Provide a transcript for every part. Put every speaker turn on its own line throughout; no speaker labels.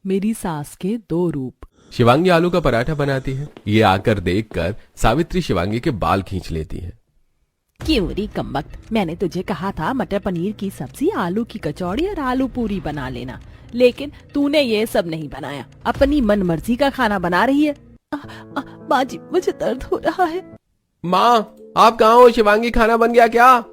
मेरी सास के दो रूप।
शिवांगी आलू का पराठा बनाती है। ये आकर देखकर सावित्री शिवांगी के बाल खींच लेती है।
क्यों री कमबख्त, मैंने तुझे कहा था मटर पनीर की सब्जी, आलू की कचौड़ी और आलू पूरी बना लेना, लेकिन तूने ये सब नहीं बनाया, अपनी मन मर्जी का खाना बना रही है। माँ जी, मुझे दर्द हो रहा है।
माँ, आप कहाँ हो? शिवांगी खाना बन गया क्या?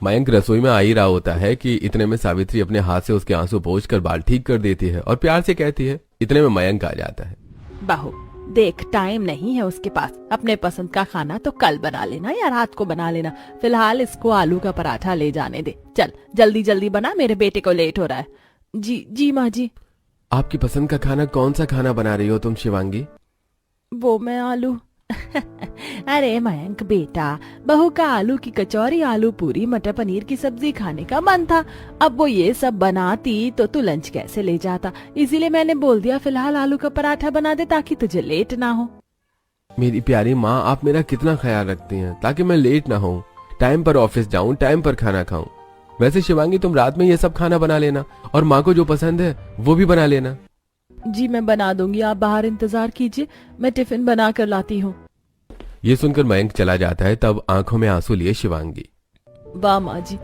मयंक रसोई में आ ही रहा होता है कि इतने में सावित्री अपने हाथ से उसके आंसू पोंछकर बाल ठीक कर देती है और प्यार से कहती है। इतने में मयंक आ जाता है।
बहू देख, टाइम नहीं है उसके पास, अपने पसंद का खाना तो कल बना लेना या रात को बना लेना, फिलहाल इसको आलू का पराठा ले जाने दे। चल जल्दी जल्दी बना, मेरे बेटे को लेट हो रहा है। जी जी माँ जी।
आपकी पसंद का खाना कौन सा खाना बना रही हो तुम शिवांगी?
वो मैं आलू अरे मयंक बेटा, बहू का आलू की कचौरी, आलू पूरी, मटर पनीर की सब्जी खाने का मन था। अब वो ये सब बनाती तो तू लंच कैसे ले जाता, इसीलिए मैंने बोल दिया फिलहाल आलू का पराठा बना दे ताकि तुझे लेट ना हो।
मेरी प्यारी माँ, आप मेरा कितना ख्याल रखती हैं ताकि मैं लेट ना हूँ, टाइम पर ऑफिस जाऊँ, टाइम पर खाना खाऊं। वैसे शिवांगी, तुम रात में ये सब खाना बना लेना और माँ को जो पसंद है वो भी बना लेना।
जी मैं बना दूंगी, आप बाहर इंतजार कीजिए, मैं टिफिन बना कर लाती हूँ।
ये सुनकर मयंक चला जाता है। तब आंखों में आंसू लिए शिवांगी।
वाह माँ जी,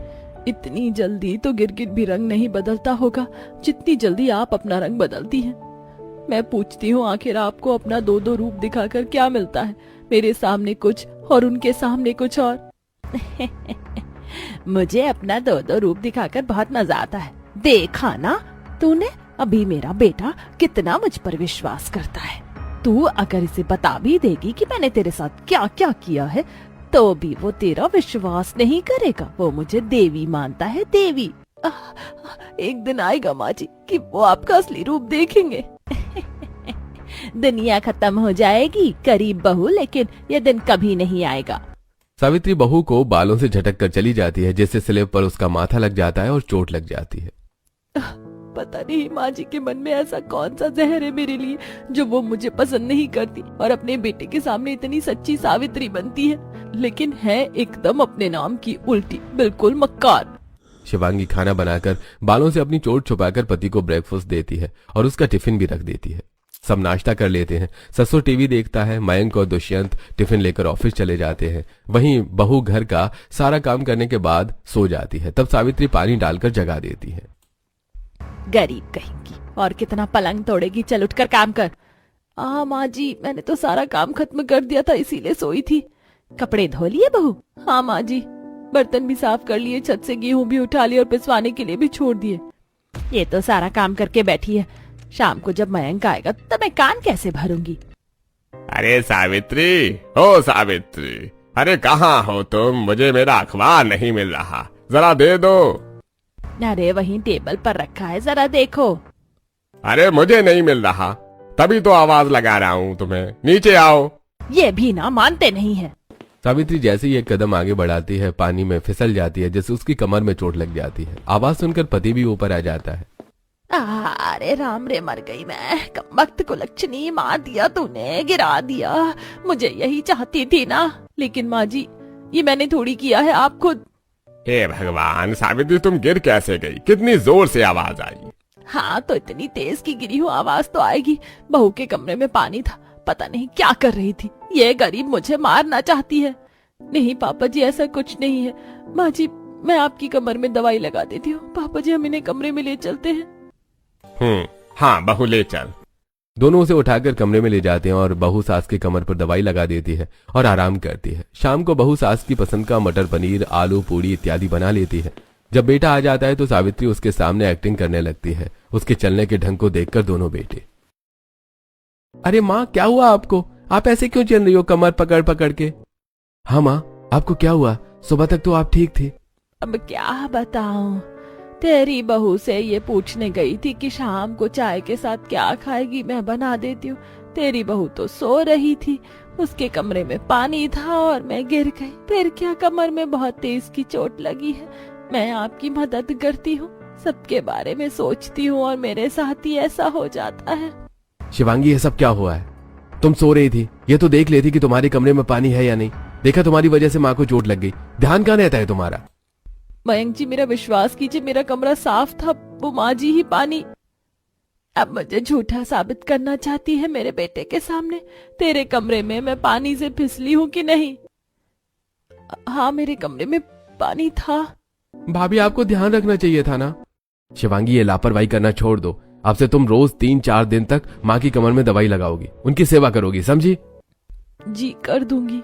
इतनी जल्दी तो गिरगिट भी रंग नहीं बदलता होगा जितनी जल्दी आप अपना रंग बदलती हैं। मैं पूछती हूँ, आखिर आपको अपना दो दो रूप दिखाकर क्या मिलता है? मेरे सामने कुछ और उनके सामने कुछ और। मुझे अपना दो दो रूप दिखाकर बहुत मजा आता है। देखा ना तूने, अभी मेरा बेटा कितना मुझ पर विश्वास करता है। तू अगर इसे बता भी देगी कि मैंने तेरे साथ क्या क्या किया है तो भी वो तेरा विश्वास नहीं करेगा। वो मुझे देवी मानता है, देवी। एक दिन आएगा माँ जी कि वो आपका असली रूप देखेंगे। दुनिया खत्म हो जाएगी करीब बहू, लेकिन ये दिन कभी नहीं आएगा।
सावित्री बहू को बालों से झटक कर चली जाती है, जिससे स्लेब पर उसका माथा लग जाता है और चोट लग जाती है।
पता नहीं माँ जी के मन में ऐसा कौन सा जहर है मेरे लिए जो वो मुझे पसंद नहीं करती और अपने बेटे के सामने इतनी सच्ची सावित्री बनती है, लेकिन है एकदम अपने नाम की उल्टी, बिल्कुल मक्कार।
शिवांगी खाना बनाकर बालों से अपनी चोट छुपाकर पति को ब्रेकफास्ट देती है और उसका टिफिन भी रख देती है। सब नाश्ता कर लेते हैं। ससुर टीवी देखता है। मयंक और दुष्यंत टिफिन लेकर ऑफिस चले जाते हैं। वहीं बहू घर का सारा काम करने के बाद सो जाती है। तब सावित्री पानी डालकर जगा देती है।
गरीब कहेंगी, और कितना पलंग तोड़ेगी, चल उठकर काम कर। माँ जी, मैंने तो सारा काम खत्म कर दिया था, इसीलिए सोई थी। कपड़े धो लिए बहू? हाँ माँ जी। बर्तन भी साफ कर लिए, छत से गेहूं भी उठा लिए और पिसवाने के लिए भी छोड़ दिए। ये तो सारा काम करके बैठी है, शाम को जब मयंक आएगा तब मैं कान कैसे भरूंगी?
अरे सावित्री, हो सावित्री, अरे कहाँ हो तुम? मुझे मेरा अखबार नहीं मिल रहा, जरा दे दो।
अरे वहीं टेबल पर रखा है, जरा देखो।
अरे मुझे नहीं मिल रहा, तभी तो आवाज लगा रहा हूँ तुम्हें, नीचे आओ।
ये भी ना मानते नहीं है।
सावित्री जैसे ही एक कदम आगे बढ़ाती है, पानी में फिसल जाती है, जिससे उसकी कमर में चोट लग जाती है। आवाज सुनकर पति भी ऊपर आ जाता है।
अरे राम रे, मर गई मैं। कमबख्त को लक्ष्मी मार दिया तूने, गिरा दिया। मुझे यही चाहती थी ना, लेकिन माँ जी ये मैंने थोड़ी किया है, आप खुद।
हे भगवान, सावित्री तुम गिर कैसे गई? कितनी जोर से आवाज आई?
हाँ तो इतनी तेज की गिरी हूँ, आवाज तो आएगी। बहू के कमरे में पानी था, पता नहीं क्या कर रही थी। ये गरीब मुझे मारना चाहती है। नहीं पापा जी, ऐसा कुछ नहीं है। माँ जी, मैं आपकी कमर में दवाई लगा देती हूँ। पापा जी, हम इन्हें कमरे में ले चलते हैं।
हाँ बहू ले चल।
दोनों उसे उठाकर कमरे में ले जाते हैं और बहू सास की कमर पर दवाई लगा देती है और आराम करती है। शाम को बहू सास की पसंद का मटर पनीर, आलू पूड़ी इत्यादि बना लेती है। जब बेटा आ जाता है तो सावित्री उसके सामने एक्टिंग करने लगती है। उसके चलने के ढंग को देखकर दोनों बेटे, अरे माँ क्या हुआ आपको? आप ऐसे क्यों चल रही हो कमर पकड़ पकड़ के? हाँ माँ, आपको क्या हुआ? सुबह तक तो आप ठीक थी।
अब क्या बताऊं, तेरी बहू से ये पूछने गई थी कि शाम को चाय के साथ क्या खाएगी, मैं बना देती हूँ। तेरी बहू तो सो रही थी, उसके कमरे में पानी था और मैं गिर गई। फिर क्या, कमर में बहुत तेज की चोट लगी है। मैं आपकी मदद करती हूँ, सबके बारे में सोचती हूँ और मेरे साथ ही ऐसा हो जाता है।
शिवांगी, ये सब क्या हुआ है? तुम सो रही थी, ये तो देख लेती कि तुम्हारे कमरे में पानी है या नहीं। देखा, तुम्हारी वजह से माँ को चोट लग गई। ध्यान कहाँ रहता है तुम्हारा?
मयंक जी, मेरा विश्वास कीजिए, मेरा कमरा साफ था, वो माँ जी ही पानी। अब मुझे झूठा साबित करना चाहती है मेरे बेटे के सामने। तेरे कमरे में मैं पानी से फिसली हूँ कि नहीं? हाँ, मेरे कमरे में पानी था।
भाभी, आपको ध्यान रखना चाहिए था ना। शिवांगी, ये लापरवाही करना छोड़ दो। अब से तुम रोज 3-4 दिन तक माँ की कमर में दवाई लगाओगी, उनकी सेवा करोगी, समझी?
जी, कर दूंगी।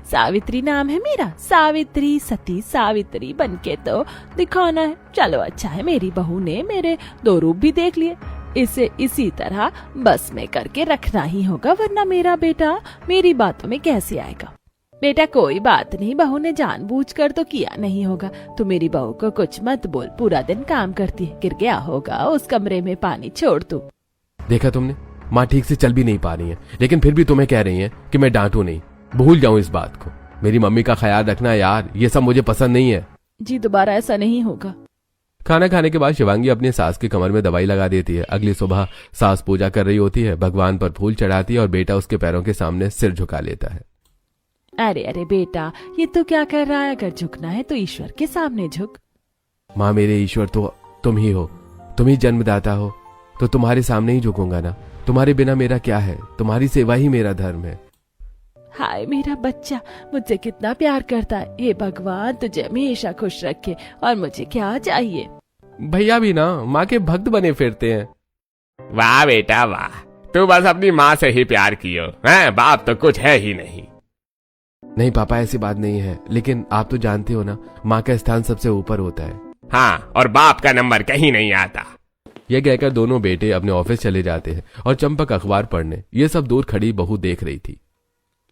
सावित्री नाम है मेरा, सावित्री, सती सावित्री बनके तो दिखाना है। चलो अच्छा है, मेरी बहू ने मेरे 2 रूप भी देख लिए। इसे इसी तरह बस में करके रखना ही होगा, वरना मेरा बेटा मेरी बातों में कैसे आएगा। बेटा कोई बात नहीं, बहू ने जानबूझकर तो किया नहीं होगा। तू मेरी बहू को कुछ मत बोल, पूरा दिन काम करती है, गिर गया होगा उस कमरे में पानी, छोड़ तू।
देखा तुमने, माँ ठीक से चल भी नहीं पा रही है, लेकिन फिर भी तुम्हें कह रही है कि मैं डांटू नहीं। भूल जाऊं इस बात को। मेरी मम्मी का ख्याल रखना यार, ये सब मुझे पसंद नहीं है।
जी, दोबारा ऐसा नहीं होगा।
खाना खाने के बाद शिवांगी अपनी सास की कमर में दवाई लगा देती है। अगली सुबह सास पूजा कर रही होती है, भगवान पर फूल चढ़ाती है और बेटा उसके पैरों के सामने सिर झुका लेता है।
अरे अरे बेटा, ये तो क्या कर रहा है? अगर झुकना है तो ईश्वर के सामने झुक।
माँ, मेरे ईश्वर तो तुम ही हो, तुम ही जन्मदाता हो, तो तुम्हारे सामने ही झुकूंगा ना। तुम्हारे बिना मेरा क्या है? तुम्हारी सेवा ही मेरा धर्म है।
हाय मेरा बच्चा, मुझसे कितना प्यार करता है। हे भगवान तुझे हमेशा खुश रखे। और मुझे क्या चाहिए?
भैया भी ना माँ के भक्त बने फिरते हैं।
वाह बेटा वाह, तू बस अपनी माँ से ही प्यार कियो हैं, बाप तो कुछ है ही नहीं।
नहीं पापा, ऐसी बात नहीं है, लेकिन आप तो जानते हो ना, माँ का स्थान सबसे ऊपर होता है।
हाँ, और बाप का नंबर कहीं नहीं आता।
यह कहकर दोनों बेटे अपने ऑफिस चले जाते हैं और चंपक अखबार पढ़ने। ये सब दूर खड़ी बहू देख रही थी।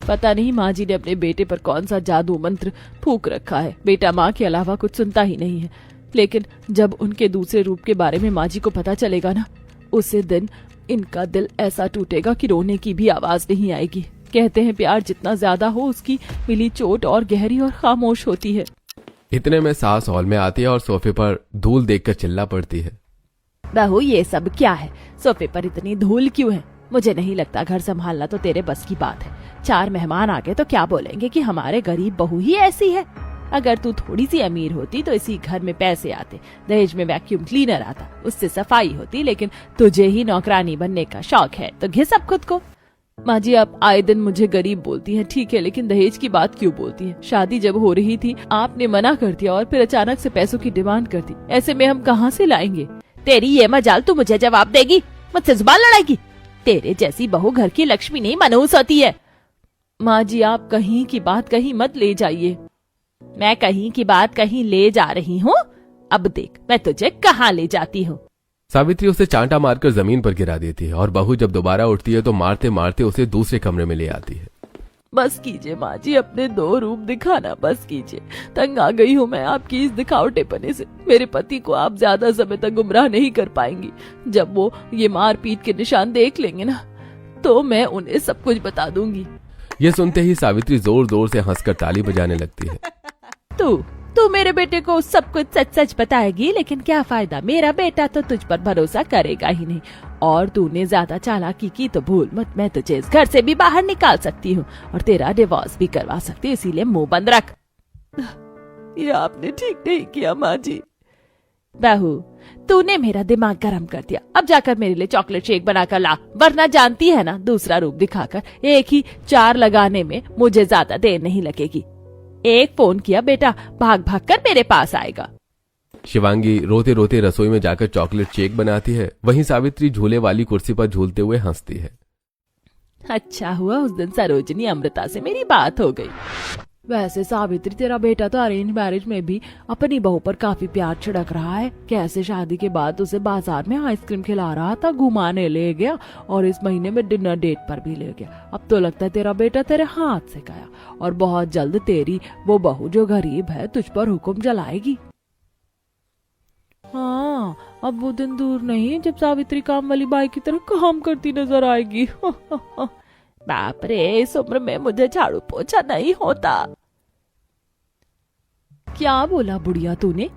पता नहीं माँ जी ने अपने बेटे पर कौन सा जादू मंत्र फूंक रखा है। बेटा माँ के अलावा कुछ सुनता ही नहीं है। लेकिन जब उनके दूसरे रूप के बारे में माँ जी को पता चलेगा ना, उसी दिन इनका दिल ऐसा टूटेगा कि रोने की भी आवाज नहीं आएगी। कहते हैं प्यार जितना ज्यादा हो, उसकी मिली चोट और गहरी और खामोश होती है।
इतने में सास हॉल में आती है और सोफे पर धूल देखकर चिल्ला पड़ती है।
बहू, ये सब क्या है? सोफे पर इतनी धूल क्यों है? मुझे नहीं लगता घर संभालना तो तेरे बस की बात है। 4 मेहमान आ गए तो क्या बोलेंगे कि हमारे गरीब बहू ही ऐसी है। अगर तू थोड़ी सी अमीर होती तो इसी घर में पैसे आते, दहेज में वैक्यूम क्लीनर आता, उससे सफाई होती। लेकिन तुझे ही नौकरानी बनने का शौक है तो घिस अब खुद को। माँ जी, आप आए दिन मुझे गरीब बोलती हैं, ठीक है, लेकिन दहेज की बात क्यों बोलती है? शादी जब हो रही थी आपने मना कर दिया और फिर अचानक से पैसों की डिमांड कर दी। ऐसे में हम कहाँ से लाएंगे? तेरी ये मजाल, तू मुझे जवाब देगी? मुझसे जुबान लड़ाएगी? तेरे जैसी बहू घर की लक्ष्मी नहीं मनहूस होती है। माँ जी, आप कहीं की बात कहीं मत ले जाइए। मैं कहीं की बात कहीं ले जा रही हूँ? अब देख मैं तुझे कहाँ ले जाती हूँ।
सावित्री उसे चांटा मारकर जमीन पर गिरा देती है और बहू जब दोबारा उठती है तो मारते मारते उसे दूसरे कमरे में ले आती है।
बस कीजिए माँ जी, अपने 2 रूप दिखाना बस कीजिए। तंग आ गई हूँ मैं आपकी इस दिखावटेपने से। मेरे पति को आप ज्यादा समय तक गुमराह नहीं कर पाएंगी। जब वो ये मार पीट के निशान देख लेंगे ना, तो मैं उन्हें सब कुछ बता दूंगी।
ये सुनते ही सावित्री जोर जोर से हंसकर ताली बजाने लगती है।
तू मेरे बेटे को सब कुछ सच सच बताएगी, लेकिन क्या फायदा? मेरा बेटा तो तुझ पर भरोसा करेगा ही नहीं। और तूने ज्यादा चालाकी की तो भूल मत, मैं तुझे इस घर से भी बाहर निकाल सकती हूँ और तेरा डिवोर्स भी करवा सकती हूँ, इसीलिए मुंह बंद रख। ये आपने ठीक नहीं किया माँ जी। बहू, तूने मेरा दिमाग गर्म कर दिया। अब जाकर मेरे लिए चॉकलेट शेक बनाकर ला, वरना जानती है ना, दूसरा रूप दिखाकर एक ही 4 लगाने में मुझे ज्यादा देर नहीं लगेगी। एक फोन किया बेटा भाग भाग कर मेरे पास आएगा।
शिवांगी रोते रोते रसोई में जाकर चॉकलेट शेक बनाती है। वहीं सावित्री झूले वाली कुर्सी पर झूलते हुए हंसती है।
अच्छा हुआ उस दिन सरोजनी अमृता से मेरी बात हो गई। वैसे सावित्री, तेरा बेटा तो अरेंज मैरिज में भी अपनी बहू पर काफी प्यार छिड़क रहा है। कैसे शादी के बाद उसे बाजार में आइसक्रीम खिला रहा था, घुमाने ले गया और इस महीने में डिनर डेट पर भी ले गया। अब तो लगता है तेरा बेटा तेरे हाथ से गया और बहुत जल्द तेरी वो बहू जो गरीब है तुझ पर हुक्म चलाएगी। हाँ, अब वो दिन दूर नहीं जब सावित्री काम वाली बाई की तरह काम करती नजर आएगी। बाप रे, इस उम्र में मुझे झाड़ू पोछा नहीं होता। क्या बोला बुढ़िया तूने?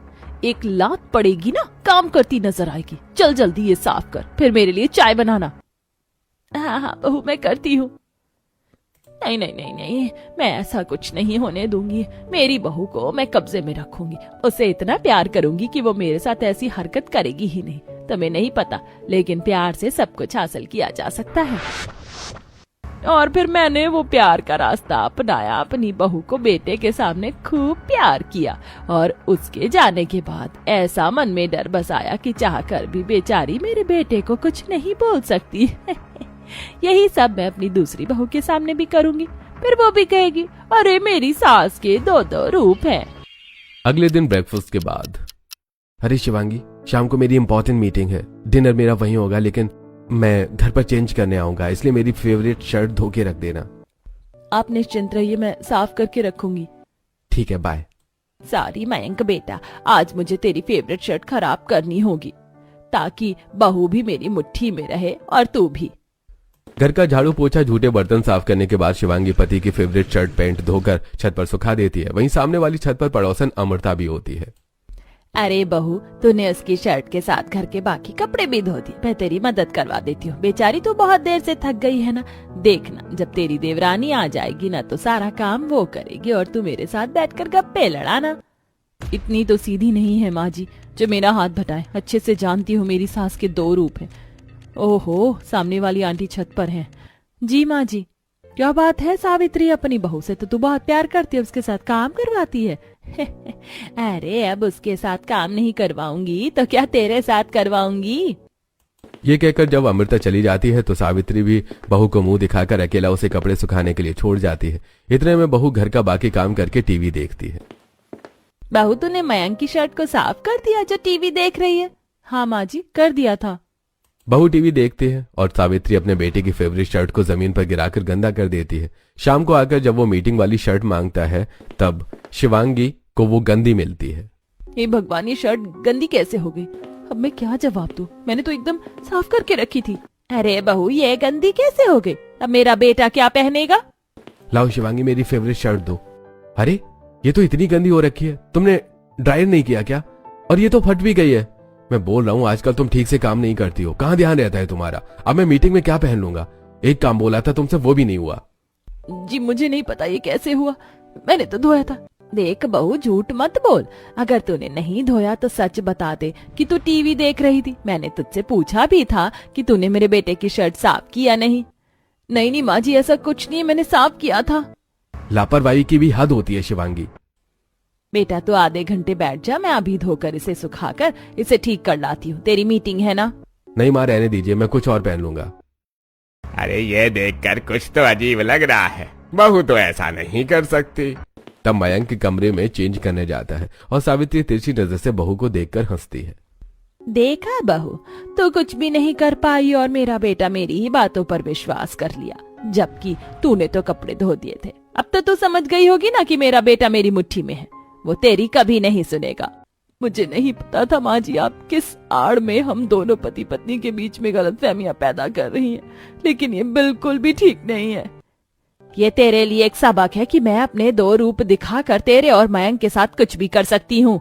1 लात पड़ेगी ना, काम करती नजर आएगी। चल जल्दी ये साफ कर, फिर मेरे लिए चाय बनाना। हाँ हाँ बहू, मैं करती हूँ। नहीं नहीं नहीं नहीं, मैं ऐसा कुछ नहीं होने दूंगी। मेरी बहू को मैं कब्जे में रखूंगी, उसे इतना प्यार करूंगी कि वो मेरे साथ ऐसी हरकत करेगी ही नहीं। तुम्हें नहीं पता, लेकिन प्यार से सब कुछ हासिल किया जा सकता है। और फिर मैंने वो प्यार का रास्ता अपनाया, अपनी बहू को बेटे के सामने खूब प्यार किया, और उसके जाने के बाद ऐसा मन में डर बसाया कि चाहकर भी बेचारी मेरे बेटे को कुछ नहीं बोल सकती। यही सब मैं अपनी दूसरी बहू के सामने भी करूंगी, फिर वो भी कहेगी, अरे मेरी सास के दो दो रूप हैं।
अगले दिन ब्रेकफास्ट के बाद, अरे शिवांगी, शाम को मेरी इंपॉर्टेंट मीटिंग है, डिनर मेरा वहीं होगा, लेकिन मैं घर पर चेंज करने आऊंगा, इसलिए मेरी फेवरेट शर्ट धो के रख देना।
आप निश्चिंत रहिए, मैं साफ करके रखूंगी।
ठीक है, बाय।
सॉरी मयंक बेटा, आज मुझे तेरी फेवरेट शर्ट खराब करनी होगी, ताकि बहू भी मेरी मुट्ठी में रहे और तू भी।
घर का झाड़ू पोछा, झूठे बर्तन साफ करने के बाद शिवांगी पति की फेवरेट शर्ट पैंट धोकर छत पर सुखा देती है। वहीं सामने वाली छत पर पड़ोसन अमृता भी होती है।
अरे बहू, तूने उसकी शर्ट के साथ घर के बाकी कपड़े भी धो दिए, मैं तेरी मदद करवा देती हूँ। बेचारी तो बहुत देर से थक गई है ना। देखना, जब तेरी देवरानी आ जाएगी ना, तो सारा काम वो करेगी और तू मेरे साथ बैठकर गप्पे लड़ाना। इतनी तो सीधी नहीं है माँ जी जो मेरा हाथ बटाए। अच्छे से जानती हूँ मेरी सास के दो रूप हैं। ओहो, सामने वाली आंटी छत पर हैं। जी माँ जी। क्या बात है सावित्री, अपनी बहू से तो तू बहुत प्यार करती है, उसके साथ काम करवाती है। अरे अब उसके साथ काम नहीं करवाऊंगी तो क्या तेरे साथ करवाऊंगी।
ये कहकर जब अमृता चली जाती है तो सावित्री भी बहू को मुंह दिखाकर अकेला उसे कपड़े सुखाने के लिए छोड़ जाती है। इतने में बहू घर का बाकी काम करके टीवी देखती है।
बहू, तूने मयंक की शर्ट को साफ कर दिया जो टीवी देख रही है? हाँ माँ जी, कर दिया था।
बहू टीवी देखती है और सावित्री अपने बेटे की फेवरेट शर्ट को जमीन पर गिराकर गंदा कर देती है। शाम को आकर जब वो मीटिंग वाली शर्ट मांगता है तब शिवांगी को वो गंदी मिलती है।
हे भगवान, ये शर्ट गंदी कैसे हो गई? अब मैं क्या जवाब दूं? मैंने तो एकदम साफ करके रखी थी। अरे बहू, ये गंदी कैसे हो गई? अब मेरा बेटा क्या पहनेगा?
लाओ शिवांगी, मेरी फेवरेट शर्ट दो। अरे ये तो इतनी गंदी हो रखी है, तुमने ड्रायर नहीं किया क्या? और ये तो फट भी गई है। मैं बोल रहा हूँ आजकल तुम ठीक से काम नहीं करती हो, कहाँ ध्यान रहता है तुम्हारा? अब मैं मीटिंग में क्या पहन लूंगा? एक काम बोला था तुमसे, वो भी नहीं हुआ।
जी मुझे नहीं पता ये कैसे हुआ, मैंने तो धोया था। देख बहू, झूठ मत बोल। अगर तूने नहीं धोया तो सच बता दे कि तू टीवी देख रही थी। मैंने तुझसे पूछा भी था कि तूने मेरे बेटे की शर्ट साफ की या नहीं। नहीं नहीं माँ जी, ऐसा कुछ नहीं, मैंने साफ किया था।
लापरवाही की भी हद होती है शिवांगी।
बेटा तू आधे घंटे बैठ जा, मैं अभी धोकर इसे सुखाकर इसे ठीक कर लाती हूँ। तेरी मीटिंग है ना?
नहीं माँ, रहने दीजिए, मैं कुछ और पहन लूंगा।
अरे ये देखकर कुछ तो अजीब लग रहा है, बहू तो ऐसा नहीं कर सकती।
तब मयंक के कमरे में चेंज करने जाता है और सावित्री तिरछी नजर से बहू को देखकर हंसती है।
देखा बहू, तो कुछ भी नहीं कर पाई और मेरा बेटा मेरी ही बातों पर विश्वास कर लिया, जबकि तूने तो कपड़े धो दिए थे। अब तो तू समझ गई होगी ना कि मेरा बेटा मेरी मुट्ठी में है। वो तेरी कभी नहीं सुनेगा। मुझे नहीं पता था माँ जी, आप किस आड़ में हम दोनों पति पत्नी के बीच में गलतफहमियां पैदा कर रही हैं, लेकिन ये बिल्कुल भी ठीक नहीं है। ये तेरे लिए एक सबक है कि मैं अपने दो रूप दिखाकर तेरे और मयंक के साथ कुछ भी कर सकती हूँ।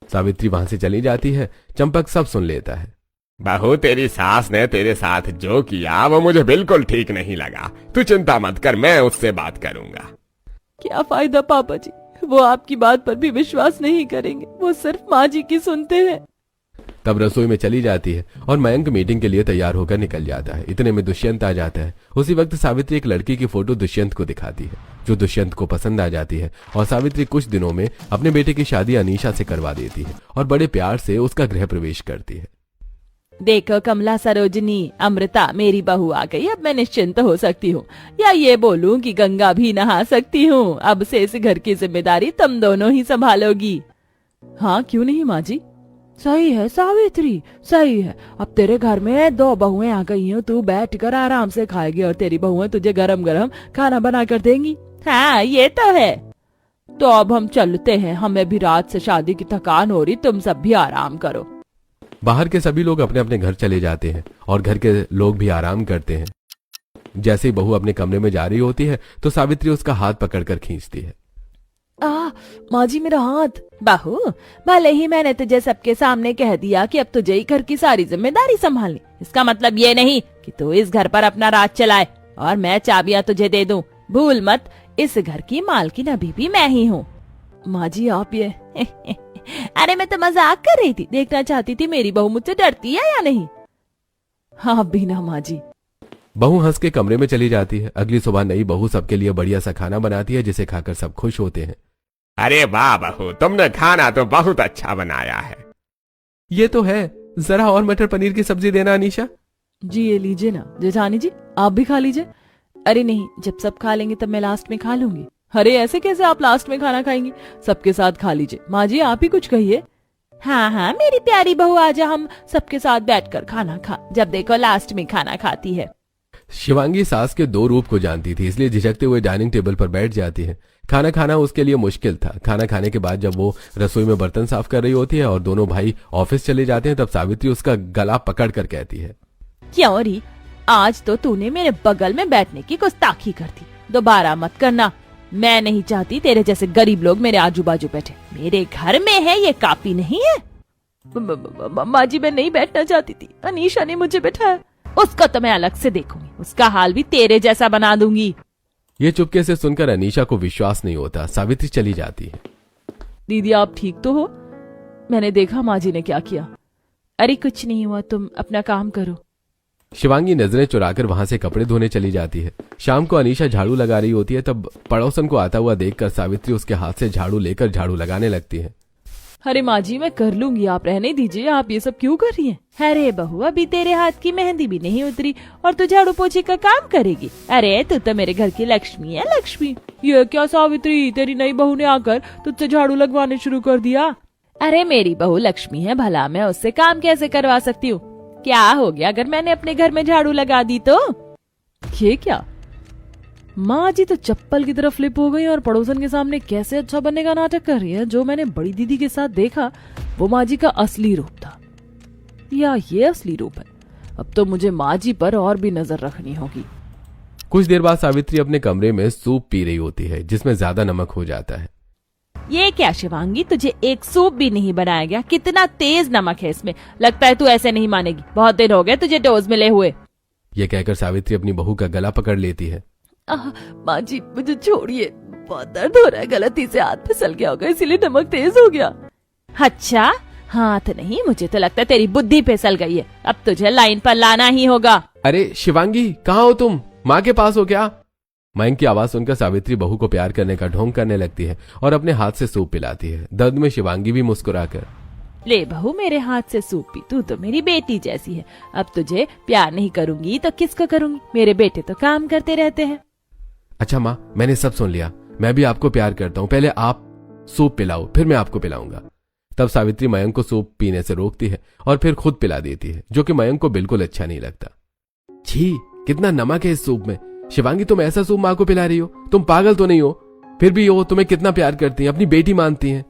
सावित्री वहां से चली जाती है। चंपक सब सुन लेता है।
बहू, तेरी सास ने तेरे साथ जो किया वो मुझे बिल्कुल ठीक नहीं लगा। तू चिंता मत कर, मैं उससे बात करूंगा।
क्या फायदा पापा जी, वो आपकी बात पर भी विश्वास नहीं करेंगे, वो सिर्फ माँ जी की सुनते हैं।
तब रसोई में चली जाती है और मयंक मीटिंग के लिए तैयार होकर निकल जाता है। इतने में दुष्यंत आ जाता है। उसी वक्त सावित्री एक लड़की की फोटो दुष्यंत को दिखाती है, जो दुष्यंत को पसंद आ जाती है और सावित्री कुछ दिनों में अपने बेटे की शादी अनीशा से करवा देती है और बड़े प्यार से उसका गृह प्रवेश करती है।
देखो कमला, सरोजनी, अमृता, मेरी बहू आ गई। अब मैं निश्चिंत हो सकती हूँ, या ये बोलूं कि गंगा भी नहा सकती हूँ। अब से इस घर की जिम्मेदारी तुम दोनों ही संभालोगी। हाँ क्यों नहीं माँ जी? सही है सावित्री, सही है। अब तेरे घर में दो बहुएं आ गई हैं, तू बैठकर आराम से खाएगी और तेरी बहुएं तुझे गरम गरम खाना बना कर देंगी। हाँ ये तो है। तो अब हम चलते हैं, हमें भी रात से शादी की थकान हो रही, तुम सब भी आराम करो।
बाहर के सभी लोग अपने अपने घर चले जाते हैं और घर के लोग भी आराम करते हैं। जैसे ही बहू अपने कमरे में जा रही होती है तो सावित्री उसका हाथ पकड़कर खींचती है।
माँ जी मेरा हाथ। बहू, भले ही मैंने तुझे सबके सामने कह दिया कि अब तुझे ही घर की सारी जिम्मेदारी संभालनी, इसका मतलब ये नहीं कि तू इस घर पर अपना राज चलाए और मैं चाबियां तुझे दे दूं। भूल मत, इस घर की मालकिन अभी भी मैं ही हूँ। माँ जी आप ये अरे मैं तो मजाक कर रही थी, देखना चाहती थी मेरी बहू मुझसे डरती है या नहीं। हाँ बीना माँ जी।
बहू हंस के कमरे में चली जाती है। अगली सुबह नई बहू सबके लिए बढ़िया सा खाना बनाती है, जिसे खाकर सब खुश होते हैं।
अरे वाह बहू, तुमने खाना तो बहुत अच्छा बनाया है।
ये तो है, जरा और मटर पनीर की सब्जी देना अनीशा।
जी ये लीजिए ना जेठानी जी, आप भी खा लीजिए। अरे नहीं, जब सब खा लेंगे तब मैं लास्ट में खा लूंगी। अरे ऐसे कैसे आप लास्ट में खाना खाएंगी, सबके साथ खा लीजिए। माँ जी आप ही कुछ कहिए। हाँ हाँ मेरी प्यारी बहू, आजा हम सबके साथ बैठकर खाना खा, जब देखो लास्ट में खाना खाती है।
शिवांगी सास के दो रूप को जानती थी, इसलिए झिझकते हुए डाइनिंग टेबल पर बैठ जाती है। खाना खाना उसके लिए मुश्किल था। खाना खाने के बाद जब वो रसोई में बर्तन साफ कर रही होती है और दोनों भाई ऑफिस चले जाते हैं, तब सावित्री उसका गला पकड़ कर कहती है,
क्यों री, आज तो तूने मेरे बगल में बैठने की गुस्ताखी कर दी, दोबारा मत करना। मैं नहीं चाहती तेरे जैसे गरीब लोग मेरे आजू बाजू बैठे। मेरे घर में है ये काफी नहीं है। माँ जी मैं नहीं बैठना चाहती थी, अनीशा ने मुझे बैठाया। उसको तो मैं अलग से देखूंगी, उसका हाल भी तेरे जैसा बना दूंगी।
ये चुपके से सुनकर अनीशा को विश्वास नहीं होता। सावित्री चली जाती है।
दीदी आप ठीक तो हो? मैंने देखा माँ जी ने क्या किया। अरे कुछ नहीं हुआ, तुम अपना काम करो।
शिवांगी नजरें चुराकर वहां से कपड़े धोने चली जाती है। शाम को अनीशा झाड़ू लगा रही होती है, तब पड़ोसन को आता हुआ देखकर सावित्री उसके हाथ से झाड़ू लेकर झाड़ू लगाने लगती है।
अरे माँ जी मैं कर लूंगी, आप रहने दीजिए, आप ये सब क्यों कर रही हैं? अरे बहू अभी तेरे हाथ की मेहंदी भी नहीं उतरी और तू झाड़ू पोछे का काम करेगी? अरे तू तो मेरे घर की लक्ष्मी है, लक्ष्मी। ये क्या सावित्री, तेरी नई बहू ने आकर तुझसे झाड़ू लगवाने शुरू कर दिया? अरे मेरी बहू लक्ष्मी है, भला मैं उससे काम कैसे करवा सकती हूँ? क्या हो गया अगर मैंने अपने घर में झाड़ू लगा दी तो? ये क्या, माँ जी तो चप्पल की तरफ फ्लिप हो गई और पड़ोसन के सामने कैसे अच्छा बनने का नाटक कर रही है। जो मैंने बड़ी दीदी के साथ देखा वो माँ जी का असली रूप था, या ये असली रूप है? अब तो मुझे माँ जी पर और भी नजर रखनी होगी।
कुछ देर बाद सावित्री अपने कमरे में सूप पी रही होती है, जिसमें ज्यादा नमक हो जाता है।
ये क्या शिवांगी, तुझे एक सूप भी नहीं बनाया गया? कितना तेज नमक है इसमें, लगता है तू ऐसे नहीं मानेगी। बहुत दिन हो गए तुझे डोज मिले हुए।
ये कहकर सावित्री अपनी बहू का गला पकड़ लेती है।
माँ जी मुझे छोड़िए, बहुत दर्द हो रहा है, गलती से हाथ फिसल गया होगा इसीलिए नमक तेज हो गया। अच्छा हाथ नहीं, मुझे तो लगता है तेरी बुद्धि फिसल गई है। अब तुझे लाइन पर लाना ही होगा।
अरे शिवांगी कहाँ हो तुम, माँ के पास हो क्या? मयंक की आवाज सुनकर सावित्री बहू को प्यार करने का ढोंग करने लगती है और अपने हाथ से सूप पिलाती है। दर्द में शिवांगी भी मुस्कुराकर,
ले बहू मेरे हाथ से सूप पी, तू तो मेरी बेटी जैसी है। अब तुझे प्यार नहीं करूंगी तो किसको करूंगी? मेरे बेटे तो काम करते रहते हैं।
अच्छा माँ मैंने सब सुन लिया, मैं भी आपको प्यार करता हूँ, पहले आप सूप पिलाओ फिर मैं आपको पिलाऊंगा। तब सावित्री मयंक को सूप पीने से रोकती है और फिर खुद पिला देती है, जो कि मयंक को बिल्कुल अच्छा नहीं लगता। छी कितना नमक है इस सूप में। शिवांगी तुम ऐसा सूप माँ को पिला रही हो, तुम पागल तो नहीं हो? फिर भी वो तुम्हें कितना प्यार करती है, अपनी बेटी मानती है।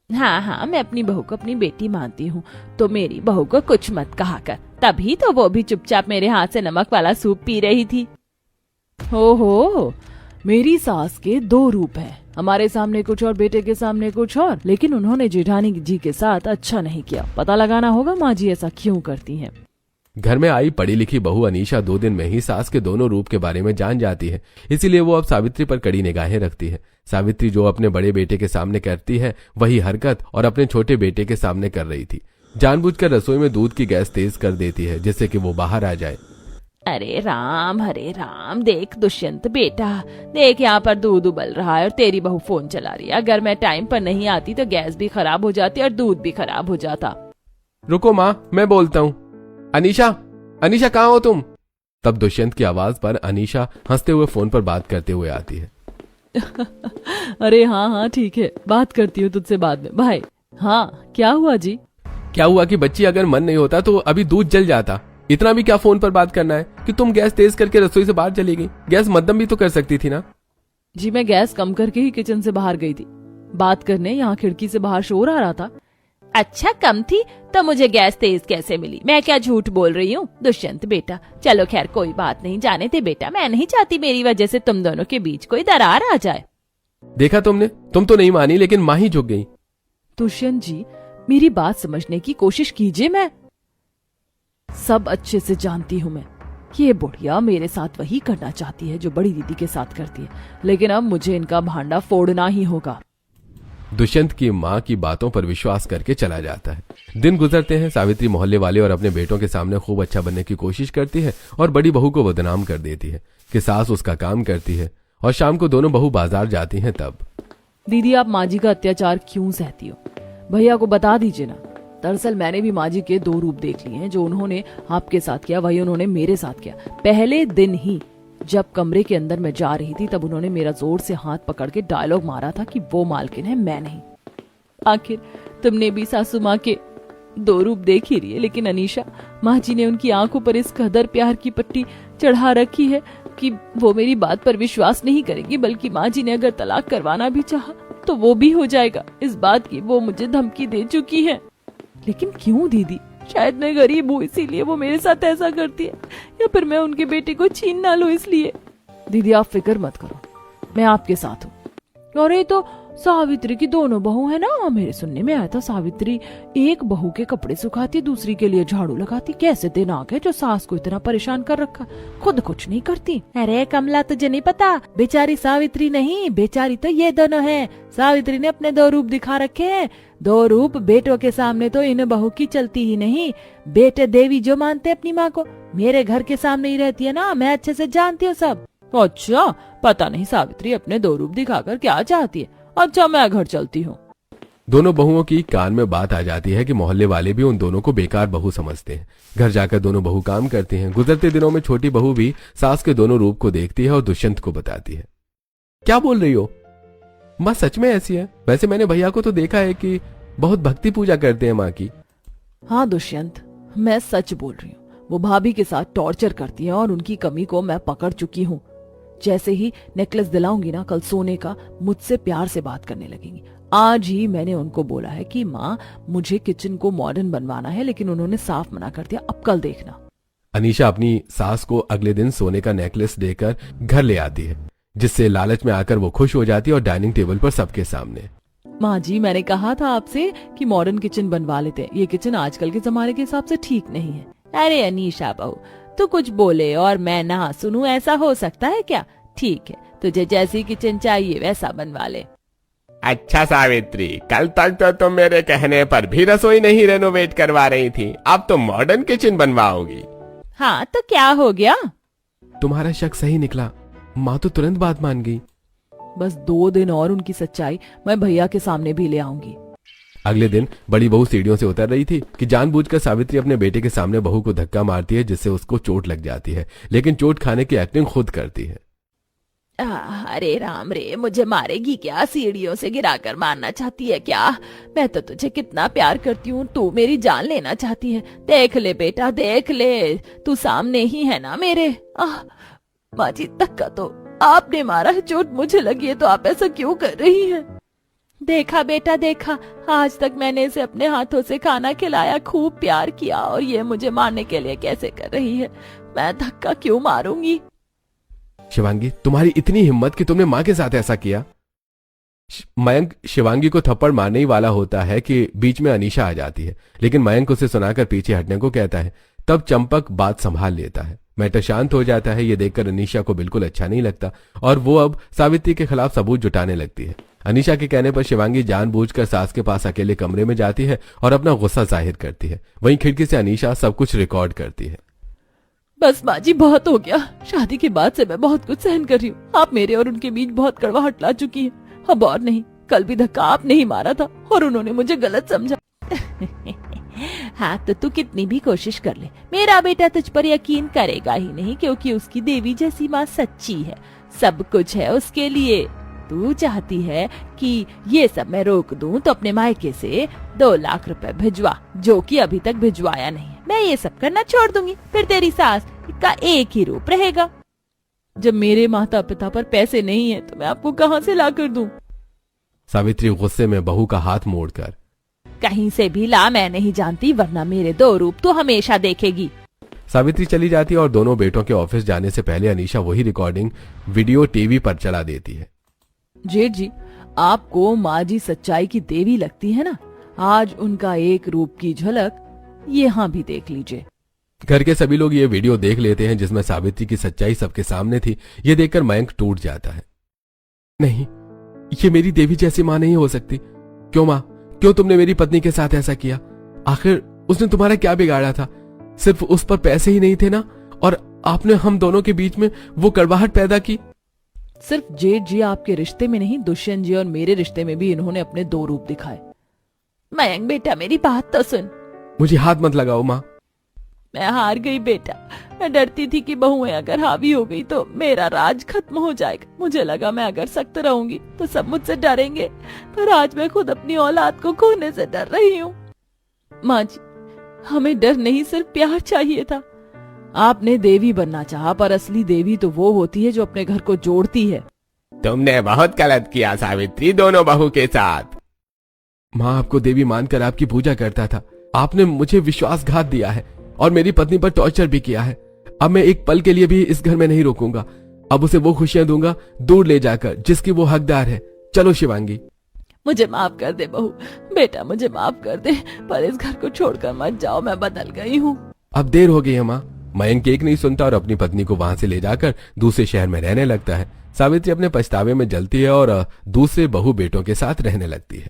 हाँ हाँ मैं अपनी बहू को अपनी बेटी मानती हूँ, तो मेरी बहू को कुछ मत कहा कर। तभी तो वो भी चुपचाप मेरे हाथ से नमक वाला सूप पी रही थी। हो मेरी सास के दो रूप हैं, हमारे सामने कुछ और बेटे के सामने कुछ और। लेकिन उन्होंने जेठानी जी के साथ अच्छा नहीं किया। पता लगाना होगा माँ जी ऐसा क्यों करती हैं।
घर में आई पढ़ी लिखी बहू अनीशा 2 दिन में ही सास के दोनों रूप के बारे में जान जाती है, इसीलिए वो अब सावित्री पर कड़ी निगाहें रखती है। सावित्री जो अपने बड़े बेटे के सामने करती है वही हरकत और अपने छोटे बेटे के सामने कर रही थी। जानबूझकर रसोई में दूध की गैस तेज कर देती है, जिससे कि वो बाहर आ जाए।
अरे राम हरे राम, देख दुष्यंत बेटा, देख यहाँ पर दूध उबल रहा है और तेरी बहू फोन चला रही है। अगर मैं टाइम पर नहीं आती तो गैस भी खराब हो जाती और दूध भी खराब हो जाता।
रुको माँ मैं बोलता हूँ। अनीशा अनीशा कहाँ हो तुम? तब दुष्यंत की आवाज पर अनीशा हंसते हुए फोन पर बात करते हुए आती है।
अरे हाँ ठीक है, बात करती हूँ तुझसे बाद में, बाय। हाँ क्या हुआ जी?
क्या हुआ कि बच्ची अगर मन नहीं होता तो अभी दूध जल जाता। इतना भी क्या फोन पर बात करना है कि तुम गैस तेज करके रसोई से बाहर चली गई? गैस मध्यम भी तो कर सकती थी ना।
जी मैं गैस कम करके ही किचन से बाहर गई थी बात करने, यहाँ खिड़की से बाहर शोर आ रहा था। अच्छा कम थी तो मुझे गैस तेज कैसे मिली? मैं क्या झूठ बोल रही हूँ दुष्यंत बेटा? चलो खैर कोई बात नहीं, जाने थे बेटा, मैं नहीं चाहती मेरी वजह से तुम दोनों के बीच कोई दरार आ जाए।
देखा तुमने, तुम तो नहीं मानी लेकिन माँ ही झुक गई।
दुष्यंत जी मेरी बात समझने की कोशिश कीजिए, मैं सब अच्छे से जानती हूँ। मैं ये बुढ़िया मेरे साथ वही करना चाहती है जो बड़ी दीदी के साथ करती है, लेकिन अब मुझे इनका भांडा फोड़ना ही होगा।
दुष्यंत की माँ की बातों पर विश्वास करके चला जाता है। दिन गुजरते हैं। सावित्री मोहल्ले वाले और अपने बेटों के सामने खूब अच्छा बनने की कोशिश करती है और बड़ी बहू को बदनाम कर देती है कि सास उसका काम करती है। और शाम को दोनों बहू बाजार जाती हैं। तब
दीदी, आप माँ जी का अत्याचार क्यों सहती हो? भैया को बता दीजिए ना। दरअसल मैंने भी माँ जी के 2 रूप देख लिए हैं। जो उन्होंने आपके साथ किया वही उन्होंने मेरे साथ किया। पहले दिन ही जब कमरे के अंदर मैं जा रही थी तब उन्होंने मेरा जोर से हाथ पकड़ के डायलॉग मारा था कि वो मालकिन है, मैं नहीं। आखिर तुमने भी सासू माँ के 2 रूप देख ही लिए, लेकिन अनीशा, माँ जी ने उनकी आंखों पर इस कदर प्यार की पट्टी चढ़ा रखी है कि वो मेरी बात पर विश्वास नहीं करेगी, बल्कि माँ जी ने अगर तलाक करवाना भी चाहा तो वो भी हो जाएगा। इस बात की वो मुझे धमकी दे चुकी है। लेकिन क्यों दीदी? शायद मैं गरीब हूँ इसीलिए वो मेरे साथ ऐसा करती है, या फिर मैं उनके बेटे को छीन ना लूं इसलिए। दीदी, आप फिक्र मत करो, मैं आपके साथ हूँ। और ये तो सावित्री की 2 बहू है ना। मेरे सुनने में आया था सावित्री एक बहू के कपड़े सुखाती, दूसरी के लिए झाड़ू लगाती। कैसे दिमाग है जो सास को इतना परेशान कर रखा, खुद कुछ नहीं करती। अरे कमला, तुझे नहीं पता, बेचारी सावित्री नहीं, बेचारी तो ये दोनों है। सावित्री ने अपने 2 रूप दिखा रखे हैं। 2 रूप बेटों के सामने तो इन बहू की चलती ही नहीं। बेटे देवी जो मानते अपनी माँ को, मेरे घर के सामने ही रहती है ना, मैं अच्छे से जानती हूँ सब। अच्छा, पता नहीं सावित्री अपने 2 रूप दिखाकर क्या चाहती है। अच्छा, मैं घर चलती हूँ।
दोनों बहुओं की कान में बात आ जाती है कि मोहल्ले वाले भी उन दोनों को बेकार बहू समझते हैं। घर जाकर दोनों बहू काम करती हैं। गुजरते दिनों में छोटी बहू भी सास के दोनों रूप को देखती है और दुष्यंत को बताती है। क्या बोल रही हो माँ, सच में ऐसी है? वैसे मैंने भैया को तो देखा है कि बहुत भक्ति पूजा करते हैं माँ की।
हाँ दुष्यंत, मैं सच बोल रही हूँ। वो भाभी के साथ टॉर्चर करती है और उनकी कमी को मैं पकड़ चुकी हूँ। जैसे ही नेकलेस दिलाऊंगी ना कल सोने का, मुझसे प्यार से बात करने लगेंगी। आज ही मैंने उनको बोला है कि माँ, मुझे किचन को मॉडर्न बनवाना है, लेकिन उन्होंने साफ मना कर दिया। अब कल देखना।
अनीशा अपनी सास को अगले दिन सोने का नेकलेस देकर घर ले आती है, जिससे लालच में आकर वो खुश हो जाती है और डाइनिंग टेबल पर सबके सामने,
माँ जी, मैंने कहा था आपसे कि मॉडर्न किचन बनवा लेते हैं। ये किचन आजकल के जमाने के हिसाब से ठीक नहीं है। अरे अनीशा बहू, तू कुछ बोले और मैं ना सुनूं, ऐसा हो सकता है क्या? ठीक है, तुझे जैसी किचन चाहिए वैसा बनवा ले।
अच्छा सावित्री, कल तक तो तुम मेरे कहने पर भी रसोई नहीं रेनोवेट करवा रही थी, अब तो मॉडर्न किचन बनवाओगी।
हाँ तो क्या हो गया?
तुम्हारा शक सही निकला। माँ तो तुरंत बात मान गई।
बस 2 दिन और उनकी सच्चाई मैं भैया के सामने भी ले आऊंगी।
अगले दिन बड़ी बहू सीढ़ियों से उतर रही थी कि जानबूझकर सावित्री अपने बेटे के सामने बहू को धक्का मारती है, जिससे उसको चोट लग जाती है, लेकिन चोट खाने की एक्टिंग खुद करती है।
अरे राम रे, मुझे मारेगी क्या? सीढ़ियों से गिराकर मारना चाहती है क्या? मैं तो तुझे कितना प्यार करती हूँ, तू मेरी जान लेना चाहती है। देख ले बेटा, देख ले, तू सामने ही है ना मेरे। माँ जी, धक्का तो आपने मारा है, चोट मुझे लगी है, तो आप ऐसा क्यों कर रही हैं? देखा बेटा देखा, आज तक मैंने इसे अपने हाथों से खाना खिलाया, खूब प्यार किया, और ये मुझे मारने के लिए कैसे कर रही है? मैं धक्का क्यों मारूंगी?
शिवांगी, तुम्हारी इतनी हिम्मत कि तुमने माँ के साथ ऐसा किया। मयंक शिवांगी को थप्पड़ मारने ही वाला होता है कि बीच में अनीशा आ जाती है, लेकिन मयंक उसे सुनाकर पीछे हटने को कहता है। तब चंपक बात संभाल लेता है। मैटर शांत हो जाता है। ये देखकर अनीशा को बिल्कुल अच्छा नहीं लगता और वो अब सावित्री के खिलाफ सबूत जुटाने लगती है। अनीशा के कहने पर शिवांगी जानबूझकर सास के पास अकेले कमरे में जाती है और अपना गुस्सा जाहिर करती है। वहीं खिड़की से अनीशा सब कुछ रिकॉर्ड करती है।
बस माँ जी, बहुत हो गया। शादी के बाद से मैं बहुत कुछ सहन कर रही हूँ। आप मेरे और उनके बीच बहुत कड़वाहट ला चुकी है। अब और नहीं, कल भी धक्का आपने ही मारा था और उन्होंने मुझे गलत समझा। हाँ तो तू कितनी भी कोशिश कर ले, मेरा बेटा तुझ पर यकीन करेगा ही नहीं, क्योंकि उसकी देवी जैसी माँ सच्ची है, सब कुछ है उसके लिए। तू चाहती है कि ये सब मैं रोक दूं तो अपने मायके से 2 लाख रुपए भिजवा, जो कि अभी तक भिजवाया नहीं है। मैं ये सब करना छोड़ दूंगी, फिर तेरी सास का एक ही रूप रहेगा। जब मेरे माता पिता पर पैसे नहीं है तो मैं आपको कहाँ से ला कर दूं?
सावित्री गुस्से में बहू का हाथ मोड़कर,
कहीं से भी ला, मैं नहीं जानती, वरना मेरे 2 रूप तो हमेशा देखेगी।
सावित्री चली जाती है और दोनों बेटों के ऑफिस जाने से पहले अनीशा वही रिकॉर्डिंग वीडियो टीवी पर चला देती है।
जेठ जी, आपको माँ जी सच्चाई की देवी लगती है ना? आज उनका एक रूप की झलक यहाँ भी देख लीजिए।
घर के सभी लोग ये वीडियो देख लेते हैं जिसमें सावित्री की सच्चाई सबके सामने थी। ये देखकर मयंक टूट जाता है। नहीं, ये मेरी देवी जैसी मां नहीं हो सकती। क्यों मां, क्यों तुमने मेरी पत्नी के साथ ऐसा किया? आखिर उसने तुम्हारा क्या बिगाड़ा था? सिर्फ उस पर पैसे ही नहीं थे ना, और आपने हम दोनों के बीच में वो कड़वाहट पैदा की।
सिर्फ जेठ जी आपके रिश्ते में नहीं, दुष्यंत जी और मेरे रिश्ते में भी इन्होंने अपने दो रूप दिखाए। मयंक बेटा, मेरी बात तो सुन।
मुझे हाथ मत लगाओ माँ।
मैं हार गई बेटा। मैं डरती थी कि बहुएं अगर हावी हो गई तो मेरा राज खत्म हो जाएगा। मुझे लगा मैं अगर सख्त रहूंगी तो सब मुझसे डरेंगे, पर आज मैं खुद अपनी औलाद को खोने से डर रही हूँ। माँ जी, हमें डर नहीं, सिर्फ प्यार चाहिए था। आपने देवी बनना चाहा, पर असली देवी तो वो होती है जो अपने घर को जोड़ती है।
तुमने बहुत गलत किया सावित्री, दोनों बहू के साथ।
माँ आपको देवी मानकर आपकी पूजा करता था। आपने मुझे विश्वासघात दिया है और मेरी पत्नी पर टॉर्चर भी किया है। अब मैं एक पल के लिए भी इस घर में नहीं रुकूंगा। अब उसे वो खुशियां दूंगा दूर ले जाकर जिसकी वो हकदार है। चलो शिवांगी।
मुझे माफ कर दे बहू। बेटा मुझे माफ कर दे, पर इस घर को छोड़कर मत जाओ, मैं बदल गई हूँ।
अब देर हो गई है माँ। मयंक एक नहीं सुनता और अपनी पत्नी को वहां से ले जाकर दूसरे शहर में रहने लगता है। सावित्री अपने पछतावे में जलती है और दूसरे बहू बेटों के साथ रहने लगती है।